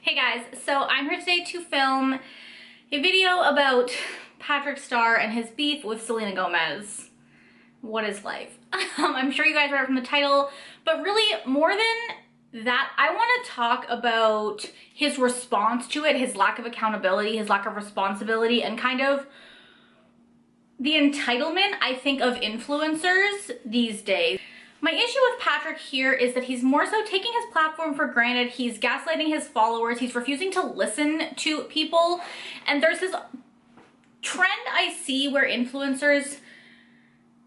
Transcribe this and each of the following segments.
Hey guys, so I'm here today to film a video about Patrick Starrr and his beef with Selena Gomez. What is life? I'm sure you guys read it from the title, but really more than that, I want to talk about his response to it, his lack of accountability, his lack of responsibility, and kind of the entitlement, I think, of influencers these days. My issue with Patrick here is that he's more so taking his platform for granted. He's gaslighting his followers. He's refusing to listen to people. And there's this trend I see where influencers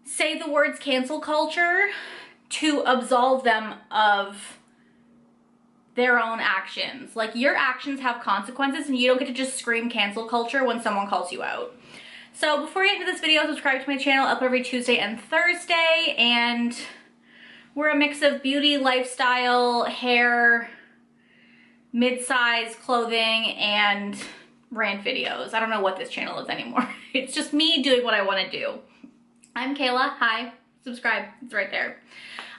say the words cancel culture to absolve them of their own actions. Like, your actions have consequences and you don't get to just scream cancel culture when someone calls you out. So before you get into this video, subscribe to my channel. I upload every Tuesday and Thursday, and we're a mix of beauty, lifestyle, hair, mid-size clothing, and rant videos. I don't know what this channel is anymore. It's just me doing what I want to do. I'm Kayla. Hi. Subscribe. It's right there.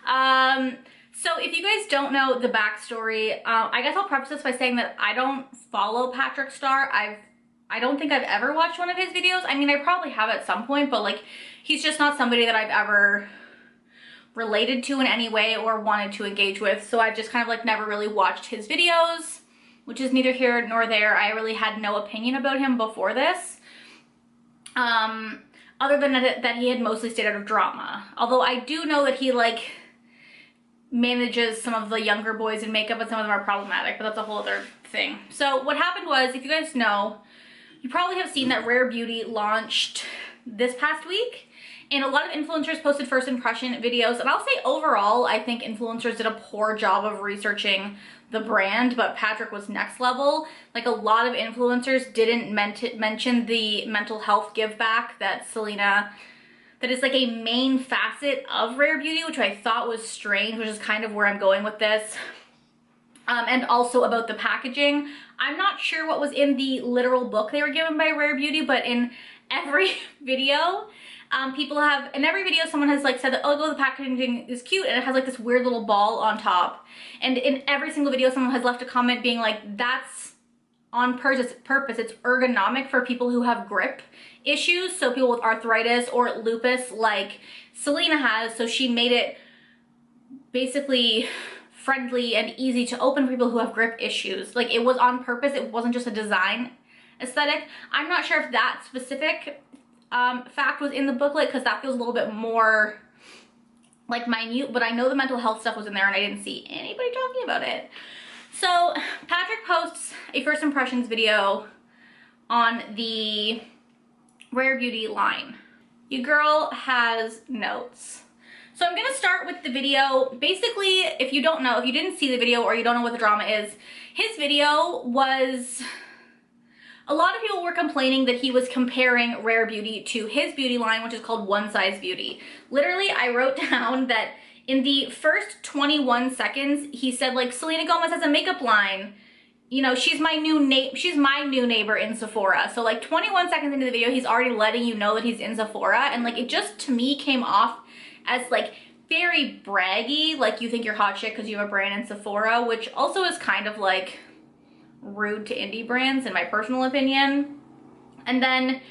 So if you guys don't know the backstory, I guess I'll preface this by saying that I don't follow Patrick Starrr. I don't think I've ever watched one of his videos. I mean, I probably have at some point, but like, he's just not somebody that I've ever related to in any way or wanted to engage with. So I've just kind of like never really watched his videos, which is neither here nor there. I really had no opinion about him before this. Other than that he had mostly stayed out of drama. Although I do know that he like manages some of the younger boys in makeup, and some of them are problematic, but that's a whole other thing. So what happened was, if you guys know, you probably have seen that Rare Beauty launched this past week, and a lot of influencers posted first impression videos. And I'll say overall, I think influencers did a poor job of researching the brand, but Patrick was next level. Like, a lot of influencers didn't mention the mental health give back that Selena, that is like a main facet of Rare Beauty, which I thought was strange, which is kind of where I'm going with this. And also about the packaging. I'm not sure what was in the literal book they were given by Rare Beauty, but in every video, in every video someone has like said that, oh, the packaging is cute, and it has like this weird little ball on top. And in every single video someone has left a comment being like, that's on purpose, it's ergonomic for people who have grip issues, so people with arthritis or lupus like Selena has, so she made it basically friendly and easy to open for people who have grip issues. Like, it was on purpose, it wasn't just a design aesthetic. I'm not sure if that specific fact was in the booklet, because that feels a little bit more like minute, but I know the mental health stuff was in there and I didn't see anybody talking about it. So Patrick posts a first impressions video on the Rare Beauty line. Your girl has notes. So I'm gonna start with the video. Basically, if you don't know, if you didn't see the video or you don't know what the drama is, his video was, a lot of people were complaining that he was comparing Rare Beauty to his beauty line, which is called One Size Beauty. Literally, I wrote down that in the first 21 seconds, he said like, Selena Gomez has a makeup line. You know, she's my new neighbor in Sephora. So like 21 seconds into the video, he's already letting you know that he's in Sephora. And like, it just, to me, came off as like very braggy, like you think you're hot shit because you have a brand in Sephora, which also is kind of like rude to indie brands in my personal opinion. And then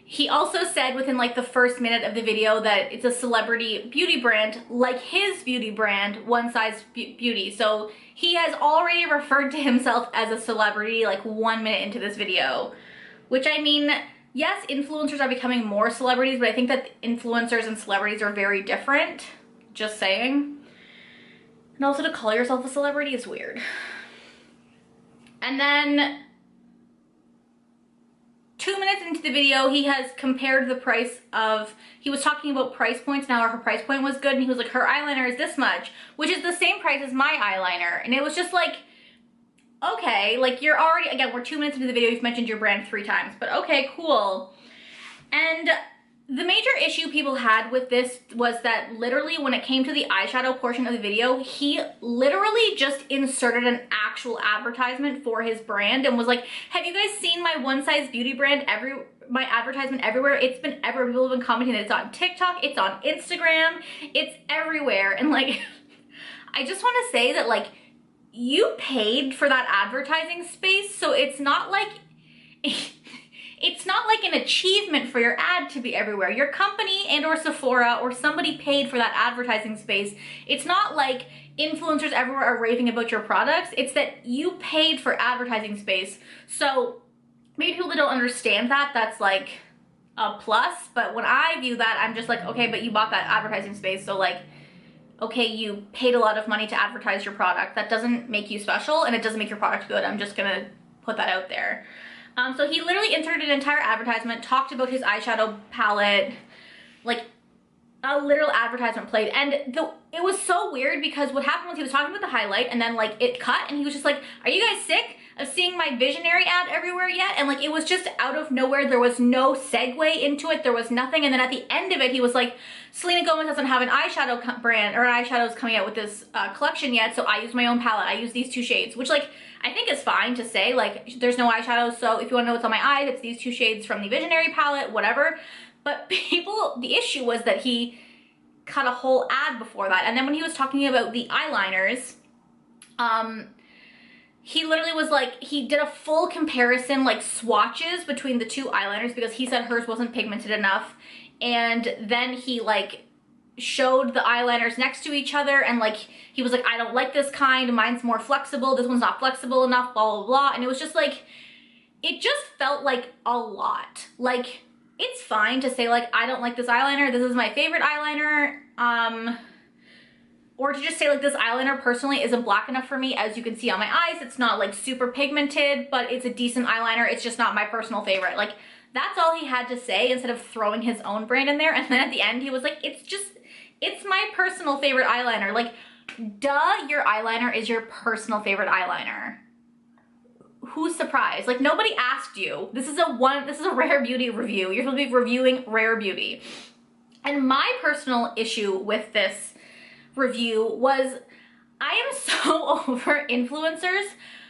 he also said within like the first minute of the video that it's a celebrity beauty brand, like his beauty brand, One Size Beauty. So he has already referred to himself as a celebrity like 1 minute into this video, which, I mean, yes, influencers are becoming more celebrities, but I think that influencers and celebrities are very different. Just saying. And also, to call yourself a celebrity is weird. And then 2 minutes into the video, he has compared the price of, he was talking about price points, now her price point was good, and he was like, her eyeliner is this much, which is the same price as my eyeliner. And it was just like, okay, like, you're already, again, we're 2 minutes into the video, you've mentioned your brand 3 times, but okay, cool. And the major issue people had with this was that literally when it came to the eyeshadow portion of the video, he literally just inserted an actual advertisement for his brand and was like, have you guys seen my One Size Beauty brand? My advertisement everywhere. It's been everywhere. People have been commenting that it's on TikTok, it's on Instagram, it's everywhere. And like, I just want to say that, like, you paid for that advertising space, so it's not like it's not like an achievement for your ad to be everywhere. Your company and or Sephora or somebody paid for that advertising space. It's not like influencers everywhere are raving about your products. It's that you paid for advertising space. So maybe people that don't understand that, that's like a plus. But when I view that, I'm just like, okay, but you bought that advertising space. So like, okay, you paid a lot of money to advertise your product. That doesn't make you special and it doesn't make your product good. I'm just gonna put that out there. So he literally inserted an entire advertisement, talked about his eyeshadow palette, like a literal advertisement played. And it was so weird because what happened was he was talking about the highlight and then like it cut and he was just like, are you guys sick of seeing my visionary ad everywhere yet? And like it was just out of nowhere. There was no segue into it. There was nothing. And then at the end of it, he was like, Selena Gomez doesn't have an eyeshadow brand or eyeshadows coming out with this collection yet, so I use my own palette. I use these two shades, which like I think is fine to say, like there's no eyeshadows, so if you want to know what's on my eyes, it's these two shades from the Visionary palette, whatever. But the issue was that he cut a whole ad before that, and then when he was talking about the eyeliners, he literally was like, he did a full comparison, like swatches between the two eyeliners because he said hers wasn't pigmented enough, and then he like showed the eyeliners next to each other and like he was like, I don't like this kind, mine's more flexible, this one's not flexible enough, blah blah blah. And it was just like, it just felt like a lot. Like it's fine to say like, I don't like this eyeliner, this is my favorite eyeliner, or to just say like, this eyeliner personally isn't black enough for me. As you can see on my eyes, it's not like super pigmented, but it's a decent eyeliner, it's just not my personal favorite. Like that's all he had to say instead of throwing his own brand in there. And then at the end he was like, it's my personal favorite eyeliner. Like, duh, your eyeliner is your personal favorite eyeliner. Who's surprised? Like, nobody asked you. This is a Rare Beauty review. You're supposed to be reviewing Rare Beauty. And my personal issue with this review was, I am so over influencers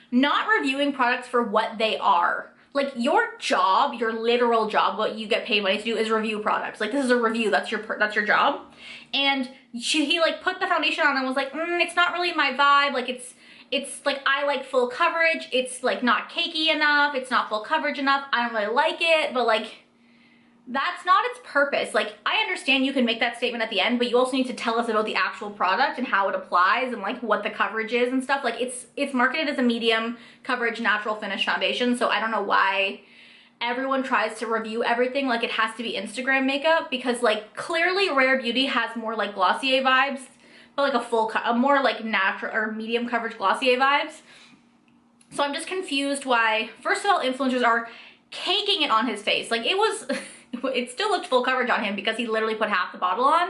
not reviewing products for what they are. Like your job, your literal job, what you get paid money to do is review products. Like this is a review, that's your job. And he like put the foundation on and was like, it's not really my vibe. Like it's like, I like full coverage. It's like not cakey enough. It's not full coverage enough. I don't really like it, but like, that's not its purpose. Like I understand you can make that statement at the end, but you also need to tell us about the actual product and how it applies and like what the coverage is and stuff. Like it's marketed as a medium coverage natural finish foundation, so I don't know why everyone tries to review everything like it has to be Instagram makeup, because like clearly Rare Beauty has more like Glossier vibes, but like a more like natural or medium coverage Glossier vibes. So I'm just confused why, first of all, influencers are caking it on his face. Like it still looked full coverage on him because he literally put half the bottle on,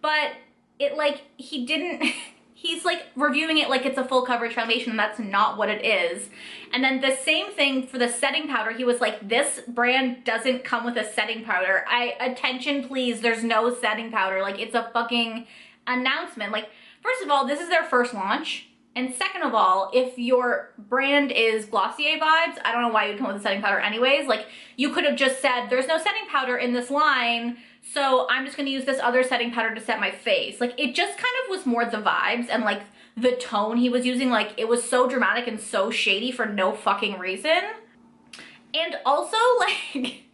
but it like, he's like reviewing it like it's a full coverage foundation and that's not what it is. And then the same thing for the setting powder. He was like, this brand doesn't come with a setting powder. Attention please, there's no setting powder. Like it's a fucking announcement. Like first of all, this is their first launch. And second of all, if your brand is Glossier vibes, I don't know why you'd come with a setting powder anyways. Like you could have just said, there's no setting powder in this line, so I'm just gonna use this other setting powder to set my face. Like it just kind of was more the vibes and like the tone he was using. Like it was so dramatic and so shady for no fucking reason. And also like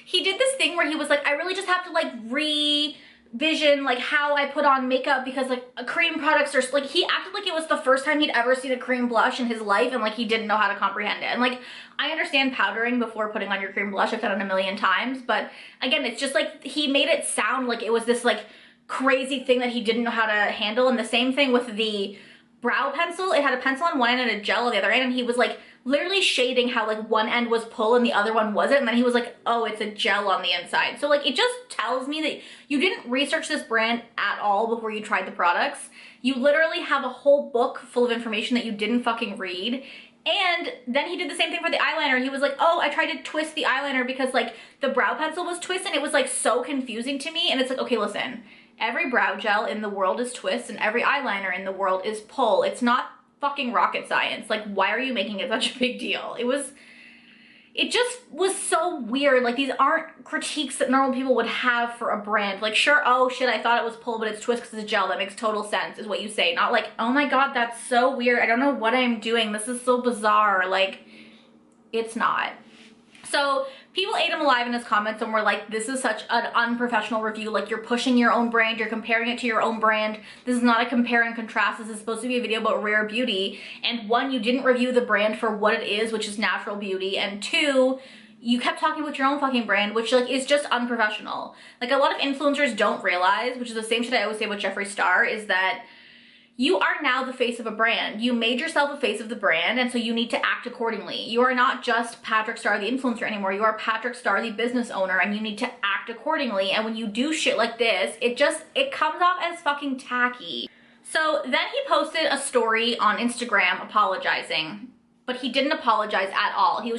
he did this thing where he was like, I really just have to like revision like how I put on makeup because like cream products are like, he acted like it was the first time he'd ever seen a cream blush in his life and like he didn't know how to comprehend it. And like I understand powdering before putting on your cream blush, I've done it a million times, but again it's just like he made it sound like it was this like crazy thing that he didn't know how to handle. And the same thing with the brow pencil, it had a pencil on one end and a gel on the other end, and he was like literally shading how like one end was pull and the other one wasn't, and then he was like, oh, it's a gel on the inside. So like it just tells me that you didn't research this brand at all before you tried the products. You literally have a whole book full of information that you didn't fucking read. And then he did the same thing for the eyeliner. He was like, oh, I tried to twist the eyeliner because like the brow pencil was twisted and it was like so confusing to me. And it's like, okay, listen, every brow gel in the world is twist and every eyeliner in the world is pull. It's not fucking rocket science. Like, why are you making it such a big deal? It was it just was so weird. Like, these aren't critiques that normal people would have for a brand. Like, sure, oh shit, I thought it was pull, but it's twist because it's gel. That makes total sense, is what you say. Not like, oh my god, that's so weird. I don't know what I'm doing. This is so bizarre. Like, it's not. So people ate him alive in his comments and were like, this is such an unprofessional review. Like, you're pushing your own brand. You're comparing it to your own brand. This is not a compare and contrast. This is supposed to be a video about Rare Beauty. And one, you didn't review the brand for what it is, which is natural beauty. And two, you kept talking about your own fucking brand, which like is just unprofessional. Like, a lot of influencers don't realize, which is the same shit I always say about Jeffree Star, is that you are now the face of a brand. You made yourself a face of the brand, and so you need to act accordingly. You are not just Patrick Starrr, the influencer, anymore. You are Patrick Starrr, the business owner, and you need to act accordingly. And when you do shit like this, it comes off as fucking tacky. So then he posted a story on Instagram apologizing, but he didn't apologize at all. He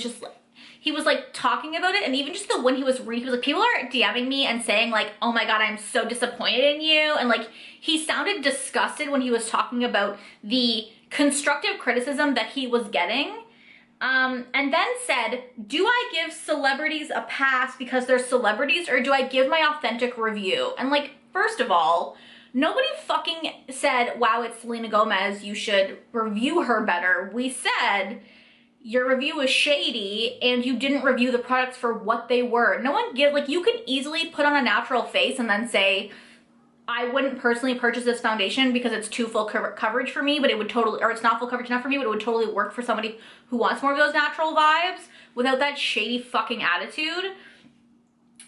was like talking about it, and even just when he was reading, he was like, people are DMing me and saying like, oh my god, I'm so disappointed in you. And like, he sounded disgusted when he was talking about the constructive criticism that he was getting. And then said, do I give celebrities a pass because they're celebrities, or do I give my authentic review? And like, first of all, nobody fucking said, wow, it's Selena Gomez, you should review her better. We said, your review was shady and you didn't review the products for what they were. No one like, you can easily put on a natural face and then say, I wouldn't personally purchase this foundation because it's too full coverage for me, but it would totally, or it's not full coverage enough for me, but it would totally work for somebody who wants more of those natural vibes without that shady fucking attitude.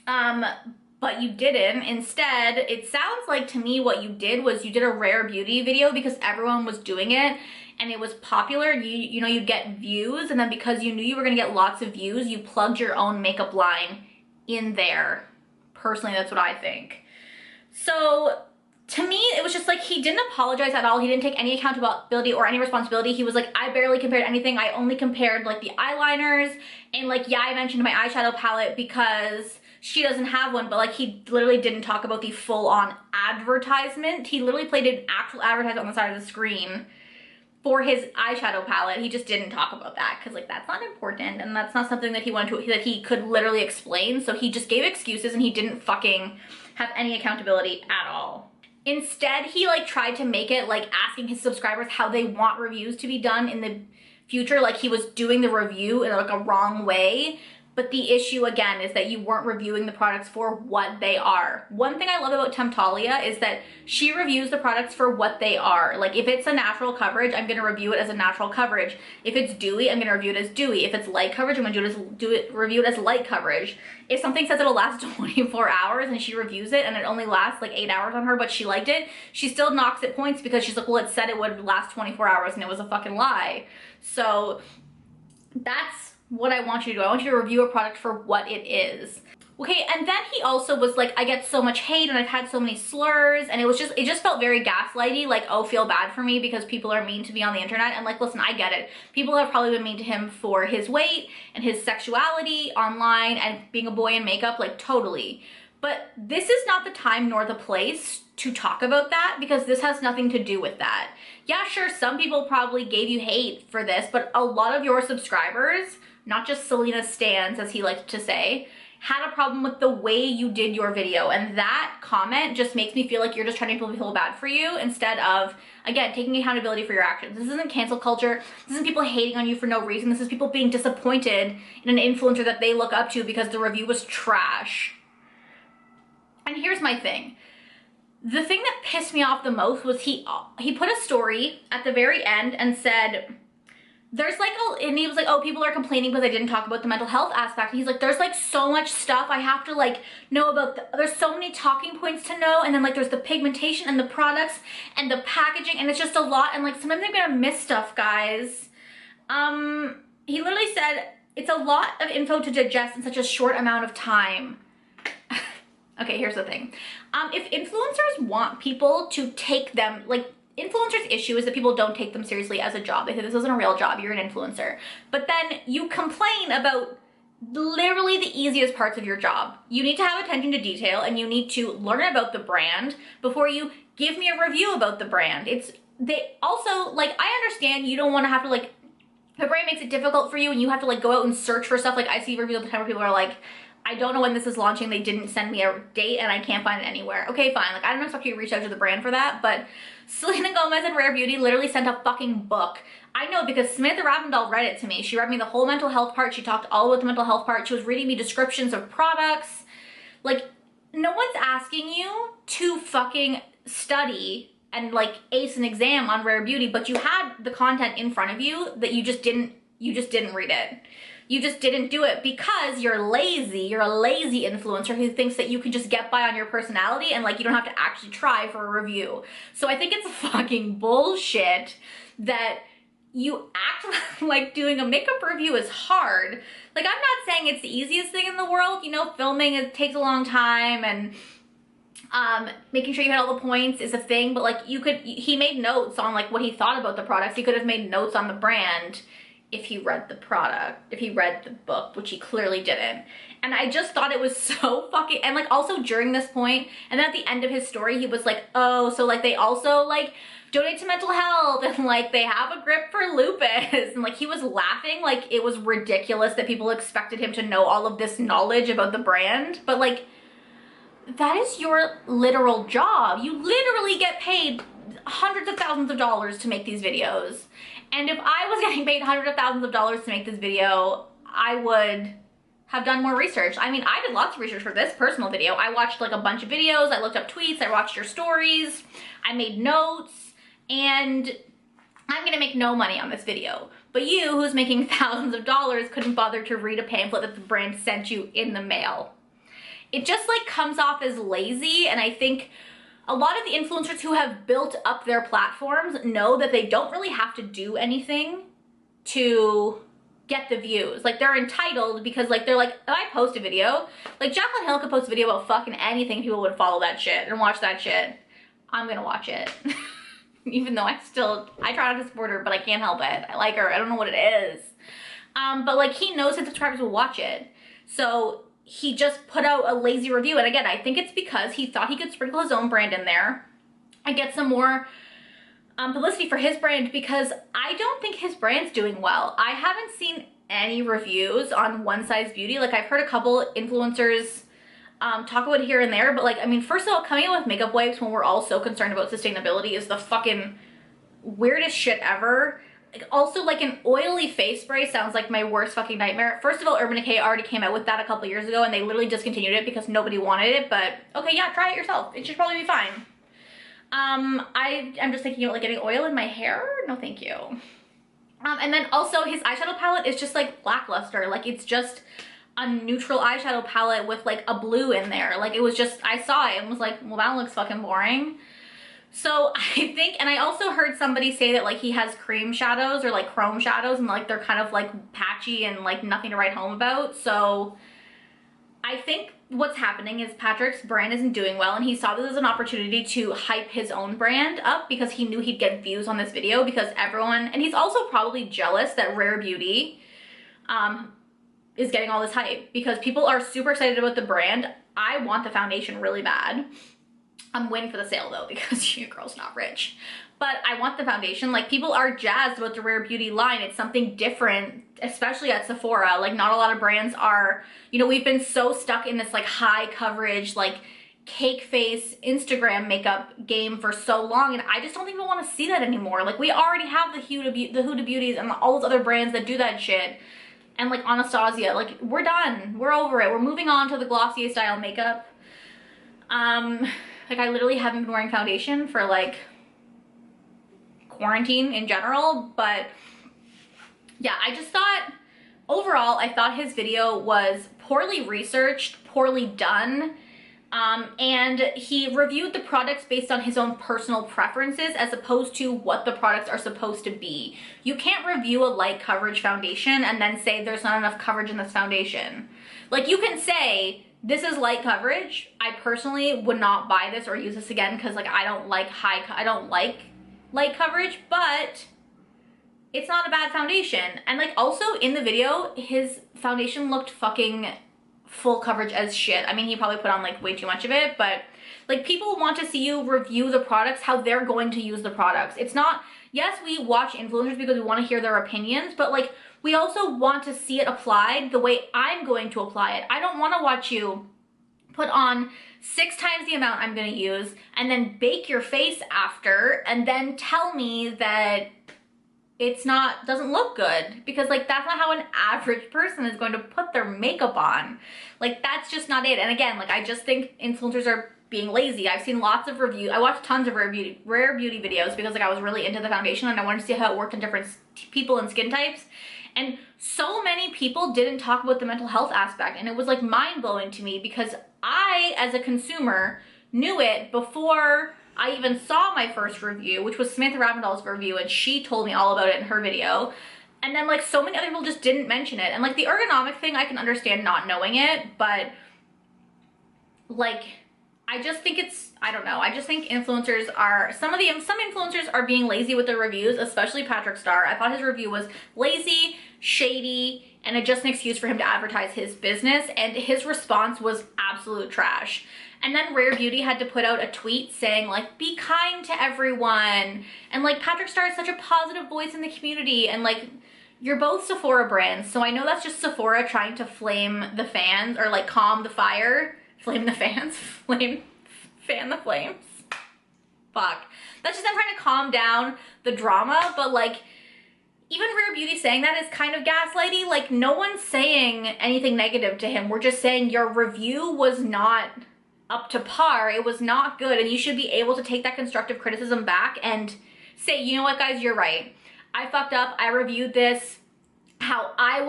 But you didn't. Instead, it sounds like to me what you did was you did a Rare Beauty video because everyone was doing it and it was popular. You know, you'd get views, and then because you knew you were gonna get lots of views, you plugged your own makeup line in there. Personally, that's what I think. So to me, it was just like, he didn't apologize at all. He didn't take any accountability or any responsibility. He was like, I barely compared anything. I only compared like the eyeliners, and like, yeah, I mentioned my eyeshadow palette because she doesn't have one, but like, he literally didn't talk about the full-on advertisement. He literally played an actual advertisement on the side of the screen for his eyeshadow palette. He just didn't talk about that because like, that's not important, and that's not something that he wanted to, that he could literally explain. So he just gave excuses and he didn't fucking have any accountability at all. Instead, he like tried to make it like asking his subscribers how they want reviews to be done in the future, like he was doing the review in like a wrong way. But the issue again is that you weren't reviewing the products for what they are. One thing I love about Temptalia is that she reviews the products for what they are. Like, if it's a natural coverage, I'm gonna review it as a natural coverage. If it's dewy, I'm gonna review it as dewy. If it's light coverage, I'm gonna review it as light coverage. If something says it'll last 24 hours and she reviews it and it only lasts like 8 hours on her, but she liked it, she still knocks it points because she's like, well, it said it would last 24 hours and it was a fucking lie. So that's what I want you to do. I want you to review a product for what it is. Okay, and then he also was like, I get so much hate and I've had so many slurs, and it just felt very gaslighty, like, oh, feel bad for me because people are mean to me on the internet. And like, listen, I get it. People have probably been mean to him for his weight and his sexuality online and being a boy in makeup, like, totally. But this is not the time nor the place to talk about that, because this has nothing to do with that. Yeah, sure, some people probably gave you hate for this, but a lot of your subscribers, not just Selena stans, as he liked to say, had a problem with the way you did your video. And that comment just makes me feel like you're just trying to make people feel bad for you instead of, again, taking accountability for your actions. This isn't cancel culture. This isn't people hating on you for no reason. This is people being disappointed in an influencer that they look up to because the review was trash. And here's my thing. The thing that pissed me off the most was he put a story at the very end and said, there's like, and he was like, oh, people are complaining because I didn't talk about the mental health aspect. And he's like, there's like so much stuff I have to like know about. There's so many talking points to know. And then like, there's the pigmentation and the products and the packaging, and it's just a lot. And like, sometimes I'm gonna miss stuff, guys. He literally said, it's a lot of info to digest in such a short amount of time. Okay, here's the thing. If influencers want people to take them, like, influencers' issue is that people don't take them seriously as a job. They say this isn't a real job, you're an influencer. But then you complain about literally the easiest parts of your job. You need to have attention to detail and you need to learn about the brand before you give me a review about the brand. They also, like, I understand you don't want to have to like the brand makes it difficult for you and you have to like go out and search for stuff. Like I see reviews all the time where people are like, I don't know when this is launching, they didn't send me a date and I can't find it anywhere. Okay, fine, like I don't expect you to reach out to the brand for that, but Selena Gomez and Rare Beauty literally sent a fucking book. I know because Samantha Ravndal read it to me. She read me the whole mental health part. She talked all about the mental health part. She was reading me descriptions of products. Like, no one's asking you to fucking study and like ace an exam on Rare Beauty, but you had the content in front of you that you just didn't read it. You just didn't do it because you're lazy. You're a lazy influencer who thinks that you can just get by on your personality and like you don't have to actually try for a review. So I think it's fucking bullshit that you act like doing a makeup review is hard. Like, I'm not saying it's the easiest thing in the world. You know, filming, it takes a long time, and making sure you hit all the points is a thing, but like he made notes on like what he thought about the products. He could have made notes on the brand if he read the product, if he read the book, which he clearly didn't. And I just thought it was so fucking, and like also during this point, and then at the end of his story, he was like, oh, so like they also like donate to mental health and like they have a grip for lupus. And like he was laughing like it was ridiculous that people expected him to know all of this knowledge about the brand. But like, that is your literal job. You literally get paid hundreds of thousands of dollars to make these videos. And if I was getting paid hundreds of thousands of dollars to make this video, I would have done more research. I mean, I did lots of research for this personal video. I watched like a bunch of videos, I looked up tweets, I watched your stories, I made notes, and I'm gonna make no money on this video. But you, who's making thousands of dollars, couldn't bother to read a pamphlet that the brand sent you in the mail. It just like comes off as lazy, and I think a lot of the influencers who have built up their platforms know that they don't really have to do anything to get the views. Like, they're entitled because like they're like, if I post a video, like Jaclyn Hill could post a video about fucking anything, people would follow that shit and watch that shit. I'm gonna watch it. Even though I try not to support her, but I can't help it. I like her, I don't know what it is. But like he knows his subscribers will watch it. So he just put out a lazy review. And again, I think it's because he thought he could sprinkle his own brand in there and get some more publicity for his brand, because I don't think his brand's doing well. I haven't seen any reviews on One Size Beauty. Like, I've heard a couple influencers talk about it here and there, but like, I mean, first of all, coming out with makeup wipes when we're all so concerned about sustainability is the fucking weirdest shit ever. Like, also, like, an oily face spray sounds like my worst fucking nightmare. First of all, Urban Decay already came out with that a couple years ago and they literally discontinued it because nobody wanted it, but okay, yeah, try it yourself. It should probably be fine. I'm just thinking about like getting oil in my hair. No, thank you. And then also his eyeshadow palette is just like lackluster. Like, it's just a neutral eyeshadow palette with like a blue in there. Like, it was just, I saw it and was like, well, that looks fucking boring. So I think, and I also heard somebody say that like he has cream shadows or like chrome shadows and like they're kind of like patchy and like nothing to write home about. So I think what's happening is Patrick's brand isn't doing well, and he saw this as an opportunity to hype his own brand up because he knew he'd get views on this video because everyone, and he's also probably jealous that Rare Beauty is getting all this hype because people are super excited about the brand. I want the foundation really bad. I'm waiting for the sale though because your girl's not rich. But I want the foundation. Like, people are jazzed about the Rare Beauty line. It's something different, especially at Sephora. Like, not a lot of brands are, you know, we've been so stuck in this like high coverage, like cake face Instagram makeup game for so long, and I just don't even want to see that anymore. Like, we already have the Huda Beauties and all those other brands that do that shit. And like Anastasia, like, we're done. We're over it. We're moving on to the Glossier style makeup. Like, I literally haven't been wearing foundation for like quarantine in general, but yeah, I just thought overall, I thought his video was poorly researched, poorly done, and he reviewed the products based on his own personal preferences as opposed to what the products are supposed to be. You can't review a light coverage foundation and then say there's not enough coverage in this foundation. Like, you can say this is light coverage. I personally would not buy this or use this again because like I don't like light coverage, but it's not a bad foundation. And like, also in the video, his foundation looked fucking full coverage as shit. I mean, he probably put on like way too much of it, but like, people want to see you review the products how they're going to use the products. It's not, yes, we watch influencers because we want to hear their opinions, but like we also want to see it applied the way I'm going to apply it. I don't want to watch you put on 6 times the amount I'm going to use and then bake your face after and then tell me that it's not, doesn't look good, because like that's not how an average person is going to put their makeup on. Like that's just not it. And again, like I just think influencers are being lazy. I've seen lots of reviews. I watched tons of rare beauty videos because like I was really into the foundation and I wanted to see how it worked in different people and skin types. And so many people didn't talk about the mental health aspect, and it was like mind-blowing to me because I, as a consumer, knew it before I even saw my first review, which was Samantha Ravindall's review, and she told me all about it in her video. And then like so many other people just didn't mention it. And like the ergonomic thing, I can understand not knowing it, but like I just think it's, I don't know. I just think influencers are, some influencers are being lazy with their reviews, especially Patrick Starrr. I thought his review was lazy, shady, and just an excuse for him to advertise his business. And his response was absolute trash. And then Rare Beauty had to put out a tweet saying like, be kind to everyone. And like Patrick Starrr is such a positive voice in the community. And like, you're both Sephora brands. So I know that's just Sephora trying to flame the fans or like calm the fire. Flame the fans, fan the flames. Fuck. That's just them trying to calm down the drama, but like, even Rare Beauty saying that is kind of gaslighty. Like, no one's saying anything negative to him. We're just saying your review was not up to par. It was not good, and you should be able to take that constructive criticism back and say, you know what, guys, you're right. I fucked up. I reviewed this how I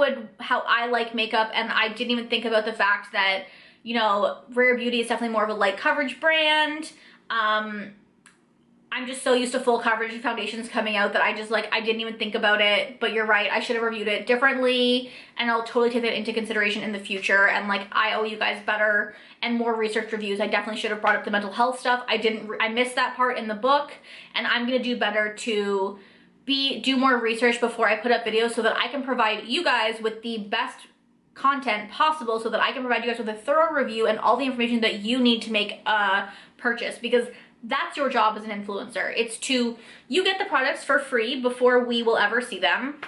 like makeup, and I didn't even think about the fact that, you know, Rare Beauty is definitely more of a light coverage brand. I'm just so used to full coverage foundations coming out that I didn't even think about it. But you're right, I should have reviewed it differently, and I'll totally take that into consideration in the future. And like, I owe you guys better and more research reviews. I definitely should have brought up the mental health stuff. I missed that part in the book, and I'm gonna do better to do more research before I put up videos so that I can provide you guys with the best content possible, so that I can provide you guys with a thorough review and all the information that you need to make a purchase, because that's your job as an influencer. It's to, you get the products for free before we will ever see them,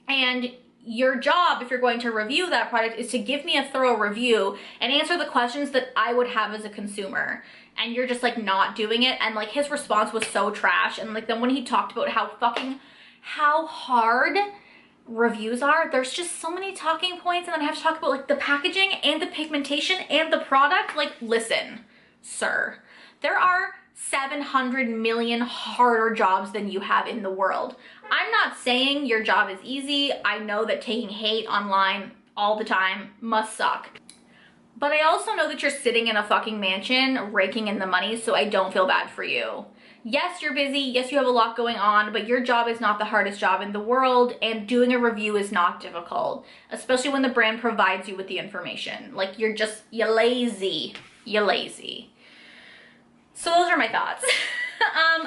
and your job, if you're going to review that product, is to give me a thorough review and answer the questions that I would have as a consumer. And you're just like not doing it. And like, his response was so trash. And like, then when he talked about how hard reviews are, there's just so many talking points, and then I have to talk about like the packaging and the pigmentation and the product. Like, listen, sir, there are 700 million harder jobs than you have in the world. I'm not saying your job is easy. I know that taking hate online all the time must suck. But I also know that you're sitting in a fucking mansion raking in the money, so I don't feel bad for you. Yes, you're busy. Yes, you have a lot going on, but your job is not the hardest job in the world, and doing a review is not difficult, especially when the brand provides you with the information. Like, you're lazy. You're lazy. So those are my thoughts.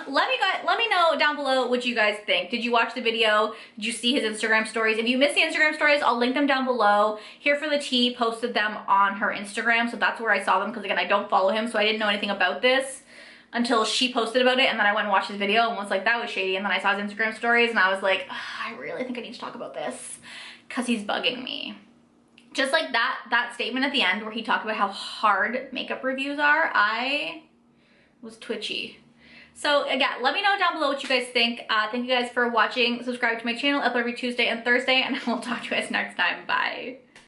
Let me know down below what you guys think. Did you watch the video? Did you see his Instagram stories? If you missed the Instagram stories, I'll link them down below. Here for the Tea posted them on her Instagram, so that's where I saw them, because again, I don't follow him, so I didn't know anything about this until she posted about it, and then I went and watched his video and was like, that was shady, and then I saw his Instagram stories and I was like, I really think I need to talk about this because he's bugging me. Just like that statement at the end where he talked about how hard makeup reviews are, I was twitchy. So again, let me know down below what you guys think. Thank you guys for watching. Subscribe to my channel, upload every Tuesday and Thursday, and I will talk to you guys next time. Bye.